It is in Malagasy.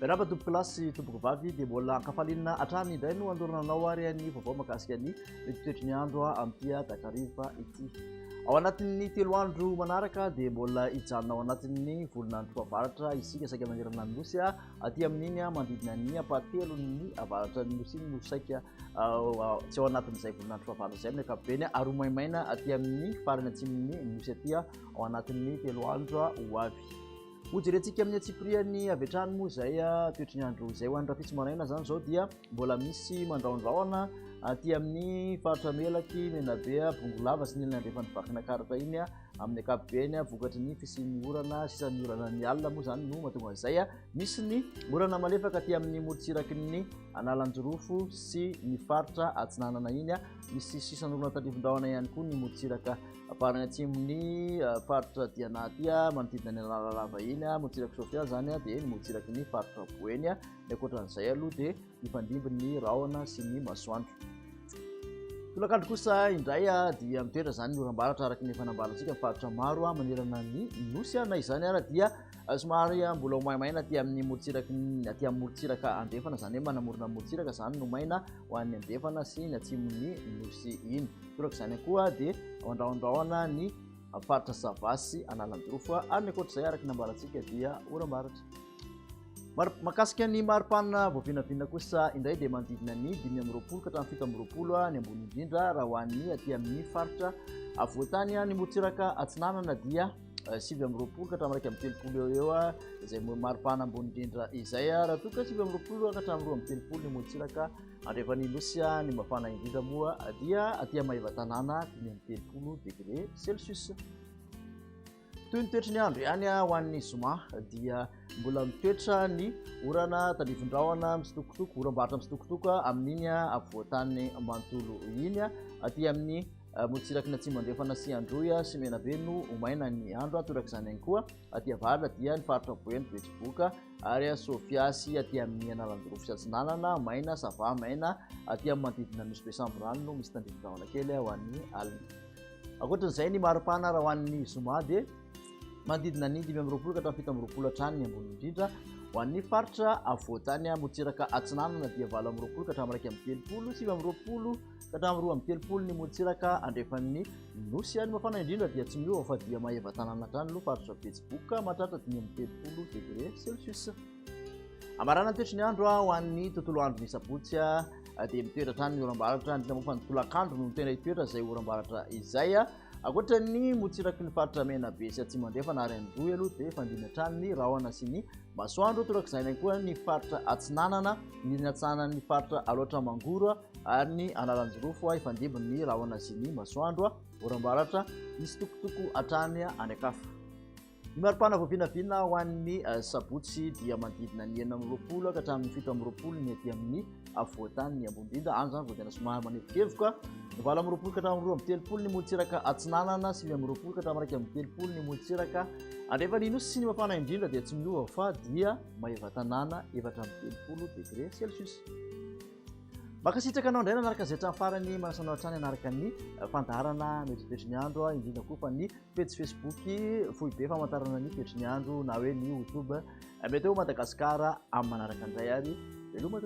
Miarahaba tompoko lasy tompoko vavy dia mbola ankafalinana hatrany indray no andorinanao ary ny vaovao mahakasika ny toetritoetry ny andro amin'ity takariva ity. Ao anatin'ny 3 andro manaraka dia mbola hijanona ao anatin'ny volonandro fahavaratra isika saika manerana ny nosy aty amin'iny manodidina ny apatelon'ny avaratra ny nosy no saika tsy ao anatin'izay volonandro fahavaratra izay amin'ny ankapobeny ary maimaina aty amin'ny farany atsimon'ny nosy aty ao anatin'ny 3 andro ho avy. Hojerentsika amin'ny atsipriany avy hatrany moa izay toetry ny andro izay ho an'ny rafitsy maraina zany zao dia mbola misy mandraondraona aty amin'ny faritra Melaky, Menabe, Bongolava sy ny andrefany vakina karatra iny amin'ny ankapobeny vokatry ny fisian'ny orana sisan'ny orana ny alina moa zany no mahatonga izay misy ny orana malefaka aty amin'ny morotsiraky ny Analanjorofo sy ny faritra Atsinanana iny misy sisan'ny orana tandrifon-drahona ihany koa ny morotsiraka farany atsimon'ny faritra Dianaty manodidina ny Analalava iny morotsiraky Sofia zany dia ny morotsiraky ny faritra Boeny ny ankoatran'izay aloha dia mifandimby ny rahona sy ny masoandro. Tolakandro kosa indray dia mitoetra zany ny oram-baratra araka ny fanambarantsika faritra maro manerana ny nosy na izany ara dia somary mbola maimaina aty amin'ny morotsiraka aty amin'ny morotsiraka andefana zany hoe manamorona morotsiraka zany no maina ho an'ny andefana sy ny atsimon'ny nosy iny. Toraka izany koa dia andraondraona ny faritra Savasy Analanjorofo ary ny ankoatr'izay araka ny nambarantsika dia oram-baratra. Makasika ny maripana voavinavina kosa indray dia manodidina ny 520 ka hatramin'ny 720 ny ambony indrindra raha ho an'ny aty amin'ny faritra avoatany ny morotsiraka Atsinanana dia 720 ka hatramin'ny 30 eo izay maripana ambony indrindra izay raha toa ka 720 ka hatramin'ny 230 ny morotsiraka andrefany nosy ny mafana indrindra moa dia aty Maivatanana 30 degré Celsius. Toy ny toetry ny andro ihany ho an'ny zoma dia mbola mitoetra ny orana tandrifon-drahona misitokotoko oram-baratra misitokotoko amin'iny avoatany manontolo iny aty amin'ny morotsiraky ny atsimo andrefana sy Androy sy Menabe no maina ny andro toraka izany ihany koa aty avaratra dia ny faritra Boeny Betsiboka ary Sofia sy aty amin'ny Analanjorofo sy Atsinanana maina Sava maina aty amin'ny manodidina nosy Besamborano no misy tandrifon-drahona kely ho an'ny alina. Ankoatran'izay ny maripana raha ho an'ny zoma dia manodidina ny 520 ka hatramin'ny 720 hatrany ny ambony indrindra ho an'ny faritra avoatany morotsiraka Atsinanana dia 920 ka hatramin'ny 30, 720 ka hatramin'ny 230 ny morotsiraka andrefan'ny nosy ny mafana indrindra dia tsy miova fa dia Maivatanana hatrany aloha faritra Betsiboka mahatratra 530 degré Celsius. Amarana ny toetry ny andro ho an'ny tontolo andro ny sabotsy dia mitoetra hatrany ny oram-baratra indrindra moa fa ny tolakandro no tena hitoetra izay oram-baratra izay ankoatra ny morotsiraky ny faritra Menabe sy atsimo andrefana ary Androy aloha dia fandimy hatrany ny rahona sy ny masoandro toraka izany koa ny faritra Atsinanana ny atsanan'ny faritra Aloatra Mangoro ary ny Analanjorofo ifandimby ny rahona sy ny masoandro oram-baratra misy tokotoko hatrany any akafa. Ny maripana voavinavina ho an'ny sabotsy dia manodidina ny 920 ka hatramin'ny 720 ny aty amin'ny avoatany ny ambony indrindra any zany vao tena somary manevokevoka 920 ka hatramin'ny 230 ny morotsiraka Atsinanana sy 920 ka hatramin'ny 30 ny morotsiraka andrefany nosy sy ny mafana indrindra dia tsy miova fa dia Maivatanana 430 degré Celsius. Makasitraka anao indray nanaraka izay hatramin'ny farany manasanao hatrany anaraka ny fandaharana ny toetry ny andro indrindra koa fa ny page Facebook fohy be famantarana ny toetry ny andro na hoe ny YouTube Météo Madagasikara amin'ny manaraka indray ary veloma.